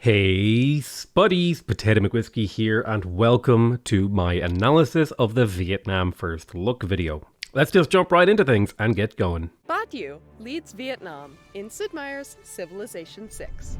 Hey Spuddies, Potatomcwhiskey here, and welcome to my analysis of the Vietnam First Look video. Let's just jump right into things and get going. Batu leads Vietnam in Sid Meier's Civilization 6.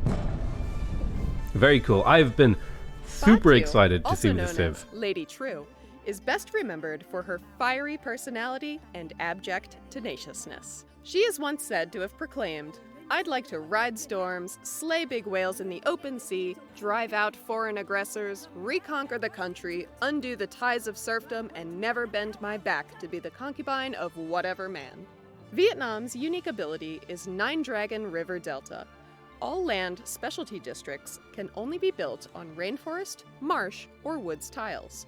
Very cool. I've been super Batu, excited to see also the known Civ. as Lady True, is best remembered for her fiery personality and abject tenaciousness. She is once said to have proclaimed, "I'd like to ride storms, slay big whales in the open sea, drive out foreign aggressors, reconquer the country, undo the ties of serfdom, and never bend my back to be the concubine of whatever man." Vietnam's unique ability is Nine Dragon River Delta. All land specialty districts can only be built on rainforest, marsh, or woods tiles.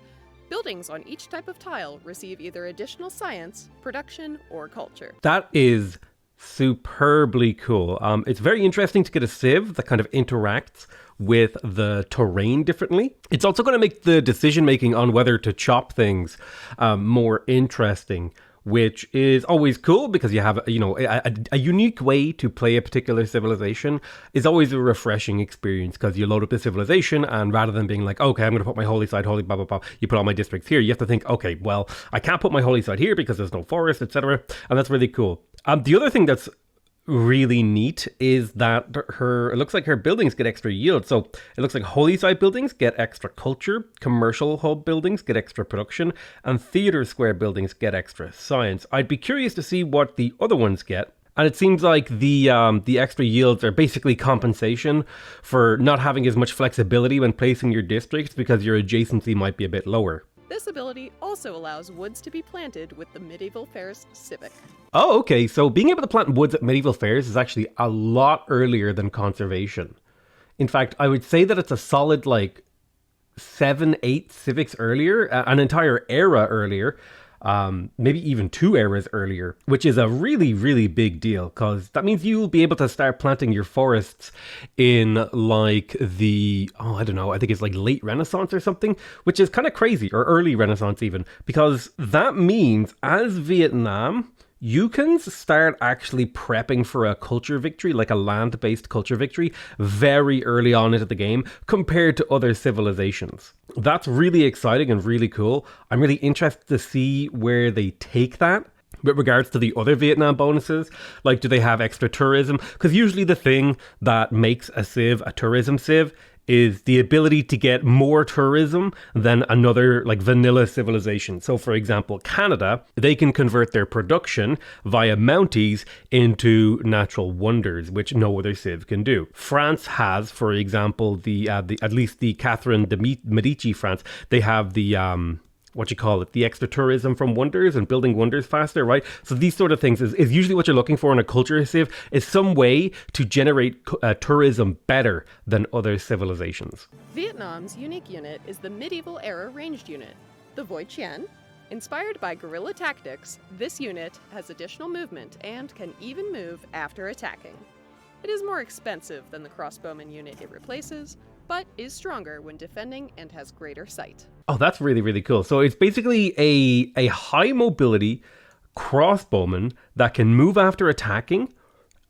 Buildings on each type of tile receive either additional science, production, or culture. That is superbly cool. It's very interesting to get a Civ that kind of interacts with the terrain differently. It's also going to make the decision making on whether to chop things more interesting, which is always cool because you have, a unique way to play a particular civilization is always a refreshing experience because you load up the civilization and rather than being like, okay, I'm going to put my holy site, holy blah, blah, blah, you put all my districts here. You have to think, okay, well, I can't put my holy site here because there's no forest, etc. And that's really cool. The other thing that's really neat is that it looks like her buildings get extra yield. So it looks like holy site buildings get extra culture, commercial hub buildings get extra production, and theater square buildings get extra science. I'd be curious to see what the other ones get. And it seems like the extra yields are basically compensation for not having as much flexibility when placing your districts because your adjacency might be a bit lower. This ability also allows woods to be planted with the Medieval Fairs Civic. Oh, okay. So being able to plant woods at medieval fairs is actually a lot earlier than conservation. In fact, I would say that it's a solid 7, 8 civics earlier, an entire era earlier, maybe even 2 eras earlier, which is a really, really big deal because that means you'll be able to start planting your forests in I think it's late Renaissance or something, which is kind of crazy, or early Renaissance even, because that means as Vietnam, you can start actually prepping for a culture victory, like a land-based culture victory, very early on into the game compared to other civilizations. That's really exciting and really cool. I'm really interested to see where they take that. With regards to the other Vietnam bonuses, do they have extra tourism? Because usually the thing that makes a civ a tourism civ is the ability to get more tourism than another vanilla civilization. So for example, Canada, they can convert their production via Mounties into natural wonders, which no other civ can do. France has, for example, at least the Catherine de Medici France, they have the the extra tourism from wonders and building wonders faster, right? So these sort of things is usually what you're looking for in a culture civ, is some way to generate tourism better than other civilizations. Vietnam's unique unit is the medieval era ranged unit, the Voi Chien. Inspired by guerrilla tactics, this unit has additional movement and can even move after attacking. It is more expensive than the crossbowman unit it replaces, but is stronger when defending and has greater sight. Oh, that's really, really cool. So it's basically a high mobility crossbowman that can move after attacking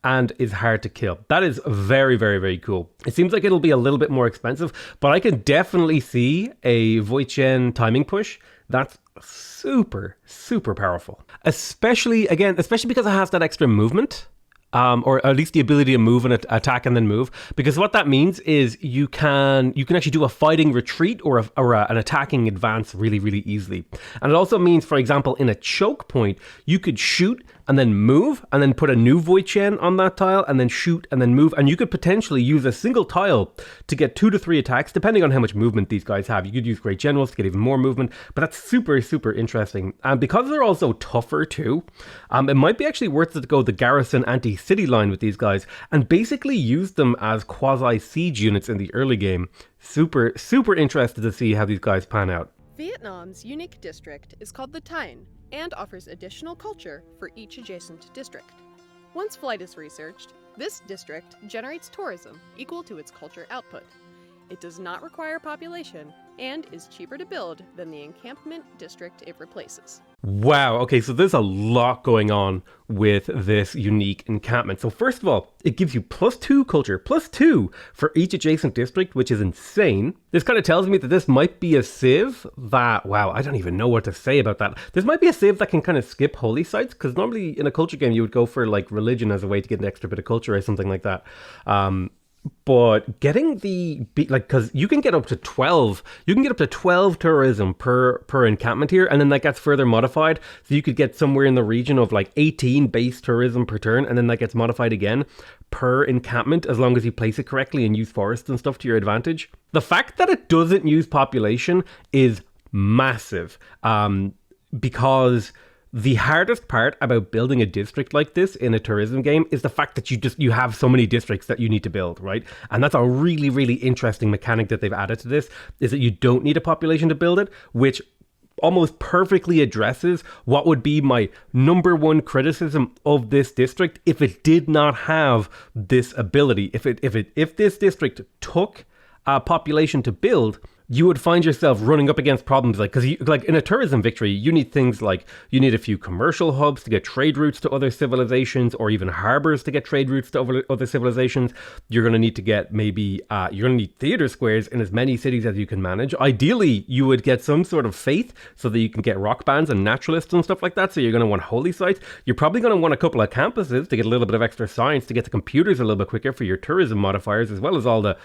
and is hard to kill. That is very, very, very cool. It seems like it'll be a little bit more expensive, but I can definitely see a Voi Chien timing push. That's super, super powerful. Especially because it has that extra movement. Or at least the ability to move and attack and then move, because what that means is you can actually do a fighting retreat or an attacking advance really, really easily. And it also means, for example, in a choke point, you could shoot and then move and then put a new Voi Chien on that tile and then shoot and then move, and you could potentially use a single tile to get 2 to 3 attacks depending on how much movement these guys have. You could use great generals to get even more movement, but that's super, super interesting. And because they're also tougher too, it might be actually worth it to go the garrison anti-city line with these guys and basically use them as quasi-siege units in the early game. Super, super interested to see how these guys pan out. Vietnam's unique district is called the Tien and offers additional culture for each adjacent district. Once flight is researched, this district generates tourism equal to its culture output. It does not require population and is cheaper to build than the encampment district it replaces. Wow. Okay, so there's a lot going on with this unique encampment. So first of all, it gives you +2 culture, +2 for each adjacent district, which is insane. This kind of tells me that this might be a civ that, wow, I don't even know what to say about that. This might be a civ that can kind of skip holy sites, because normally in a culture game you would go for like religion as a way to get an extra bit of culture or something like that. But getting because you can get up to 12, tourism per encampment here, and then that gets further modified. So you could get somewhere in the region of like 18 base tourism per turn, and then that gets modified again per encampment as long as you place it correctly and use forests and stuff to your advantage. The fact that it doesn't use population is massive, because the hardest part about building a district like this in a tourism game is the fact that you have so many districts that you need to build, right? And that's a really, really interesting mechanic that they've added to this, is that you don't need a population to build it, which almost perfectly addresses what would be my number one criticism of this district if it did not have this ability. If this district took a population to build, you would find yourself running up against problems because like in a tourism victory, you need things like you need a few commercial hubs to get trade routes to other civilizations, or even harbors to get trade routes to other civilizations. You're going to need to get you're going to need theater squares in as many cities as you can manage. Ideally, you would get some sort of faith so that you can get rock bands and naturalists and stuff like that. So you're going to want holy sites. You're probably going to want a couple of campuses to get a little bit of extra science, to get the computers a little bit quicker for your tourism modifiers, as well as all the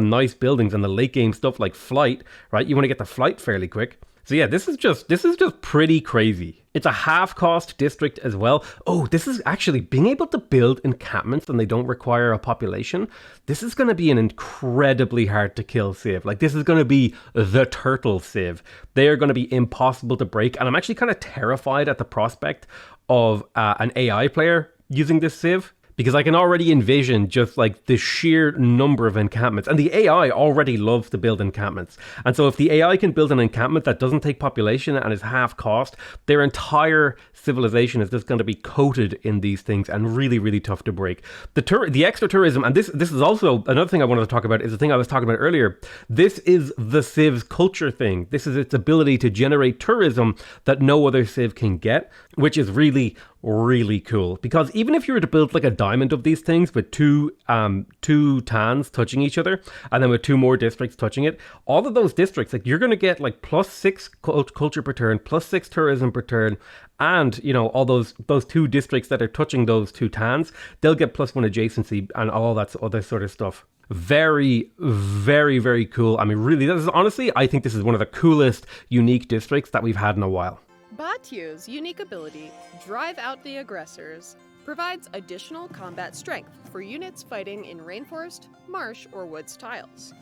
nice buildings and the late game stuff like flight. Right, you want to get the flight fairly quick. So yeah, this is just pretty crazy. It's a half-cost district as well. Oh, this is actually being able to build encampments and they don't require a population. This is going to be an incredibly hard to kill civ. Like, this is going to be the turtle civ. They are going to be impossible to break, and I'm actually kind of terrified at the prospect of an AI player using this civ, because I can already envision just like the sheer number of encampments. And the AI already loves to build encampments. And so if the AI can build an encampment that doesn't take population and is half cost, their entire civilization is just going to be coated in these things and really, really tough to break. The extra tourism, and this is also another thing I wanted to talk about, is the thing I was talking about earlier. This is the Civ's culture thing. This is its ability to generate tourism that no other Civ can get, which is really, really cool. Because even if you were to build like a diamond of these things with two tans touching each other, and then with two more districts touching it, all of those districts, like, you're going to get like +6 culture per turn, +6 tourism per turn, and all those two districts that are touching those two tans, they'll get +1 adjacency and all that other sort of stuff. Very, very, very cool. I mean, really, I think this is one of the coolest unique districts that we've had in a while. Batu's unique ability, Drive Out the Aggressors, provides additional combat strength for units fighting in rainforest, marsh, or woods tiles.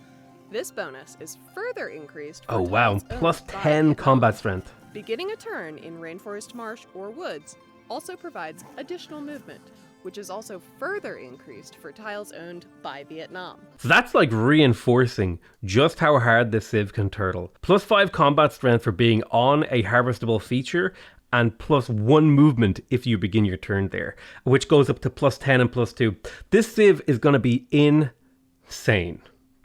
This bonus is further increased for tiles owned by +10 combat strength. Beginning a turn in rainforest, marsh, or woods also provides additional movement, which is also further increased for tiles owned by Vietnam. So that's like reinforcing just how hard this Civ can turtle. +5 combat strength for being on a harvestable feature, and +1 movement if you begin your turn there, which goes up to +10 and +2. This Civ is going to be insane.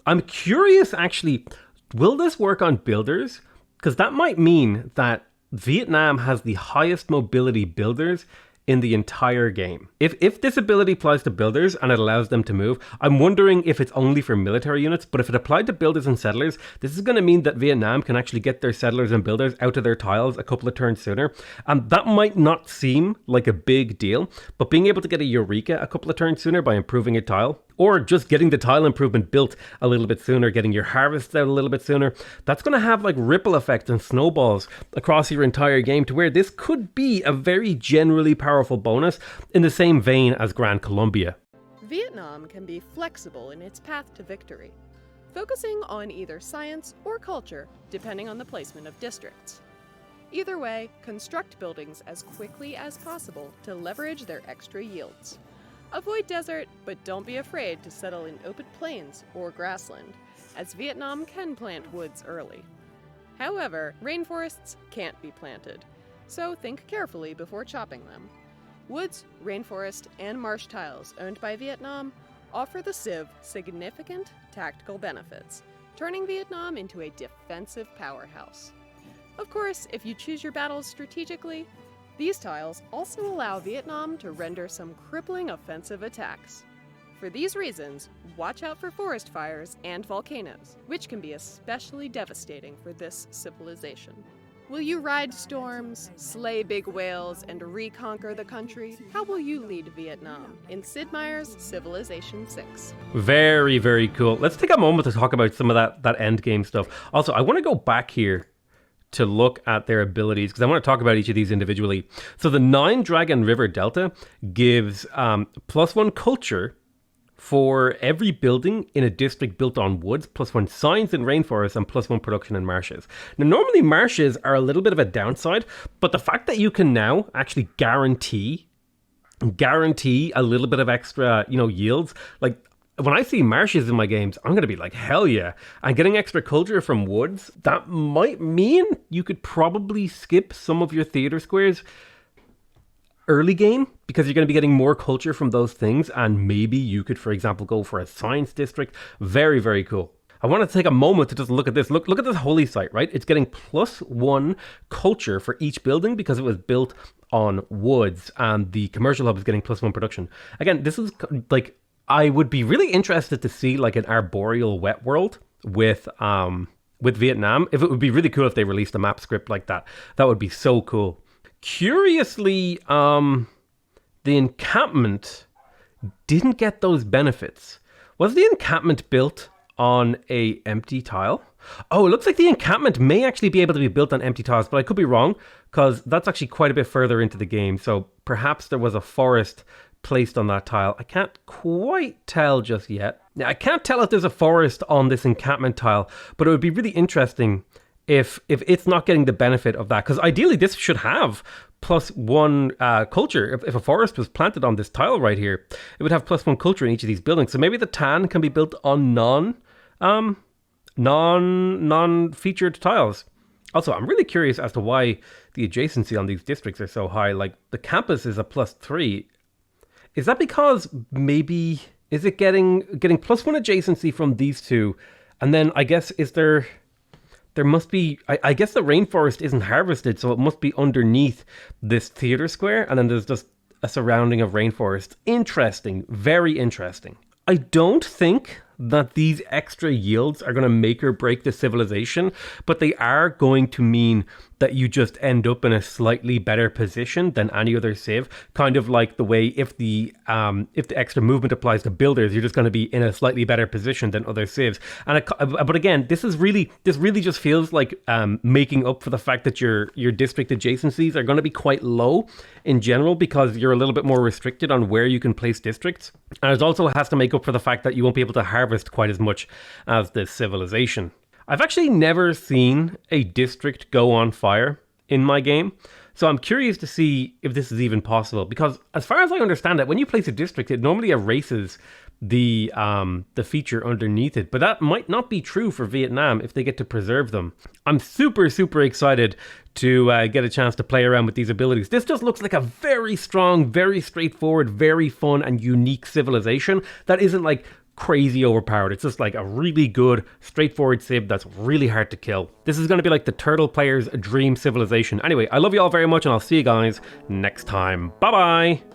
I'm curious, actually, will this work on builders? Because that might mean that Vietnam has the highest mobility builders in the entire game. If this ability applies to builders and it allows them to move, I'm wondering if it's only for military units, but if it applied to builders and settlers, this is going to mean that Vietnam can actually get their settlers and builders out of their tiles a couple of turns sooner. And that might not seem like a big deal, but being able to get a Eureka a couple of turns sooner by improving a tile, or just getting the tile improvement built a little bit sooner, getting your harvests out a little bit sooner, that's going to have like ripple effects and snowballs across your entire game, to where this could be a very generally powerful bonus in the same vein as Grand Colombia. Vietnam can be flexible in its path to victory, focusing on either science or culture depending on the placement of districts. Either way, construct buildings as quickly as possible to leverage their extra yields. Avoid desert, but don't be afraid to settle in open plains or grassland, as Vietnam can plant woods early. However, rainforests can't be planted, so think carefully before chopping them. Woods, rainforest, and marsh tiles owned by Vietnam offer the Civ significant tactical benefits, turning Vietnam into a defensive powerhouse. Of course, if you choose your battles strategically, these tiles also allow Vietnam to render some crippling offensive attacks. For these reasons, watch out for forest fires and volcanoes, which can be especially devastating for this civilization. Will you ride storms, slay big whales, and reconquer the country? How will you lead Vietnam in Sid Meier's Civilization 6? Very, very cool. Let's take a moment to talk about some of that endgame stuff. Also, I want to go back here to look at their abilities, because I want to talk about each of these individually. So the 9 Dragon River Delta gives +1 culture for every building in a district built on woods, +1 science in rainforests, and +1 production in marshes. Now, normally marshes are a little bit of a downside, but the fact that you can now actually guarantee a little bit of extra, yields, like when I see marshes in my games, I'm going to be like, hell yeah. And getting extra culture from woods, that might mean you could probably skip some of your theater squares early game, because you're going to be getting more culture from those things, and maybe you could, for example, go for a science district. Very, very cool. I want to take a moment to just look at this. Look at this holy site, right? It's getting +1 culture for each building because it was built on woods, and the commercial hub is getting +1 production. Again, this is like, I would be really interested to see like an arboreal wet world with Vietnam. If it would be really cool if they released a map script like that. That would be so cool. Curiously, the encampment didn't get those benefits. Was the encampment built on a empty tile? Oh, it looks like the encampment may actually be able to be built on empty tiles, but I could be wrong, because that's actually quite a bit further into the game. So perhaps there was a forest placed on that tile. I can't quite tell just yet. Now, I can't tell if there's a forest on this encampment tile, but it would be really interesting if it's not getting the benefit of that, because ideally this should have +1 culture. If a forest was planted on this tile right here, it would have +1 culture in each of these buildings. So maybe the tan can be built on non-featured tiles. Also, I'm really curious as to why the adjacency on these districts are so high. Like, the campus is a +3. Is that because maybe, is it getting +1 adjacency from these two? And then I guess there must be, I guess the rainforest isn't harvested, so it must be underneath this theater square, and then there's just a surrounding of rainforest. Interesting, very interesting. I don't think that these extra yields are going to make or break the civilization, but they are going to mean that you just end up in a slightly better position than any other civ. Kind of like the way if the extra movement applies to builders, you're just going to be in a slightly better position than other civs. But again, this really just feels like making up for the fact that your district adjacencies are going to be quite low in general, because you're a little bit more restricted on where you can place districts. And it also has to make up for the fact that you won't be able to harvest quite as much as this civilization. I've actually never seen a district go on fire in my game, so I'm curious to see if this is even possible, because as far as I understand it, when you place a district, it normally erases the feature underneath it, but that might not be true for Vietnam if they get to preserve them. I'm super excited to get a chance to play around with these abilities. This just looks like a very strong, very straightforward, very fun and unique civilization that isn't like crazy overpowered. It's just like a really good, straightforward civ that's really hard to kill. This is going to be like the turtle player's dream civilization. Anyway, I love you all very much, and I'll see you guys next time. Bye bye!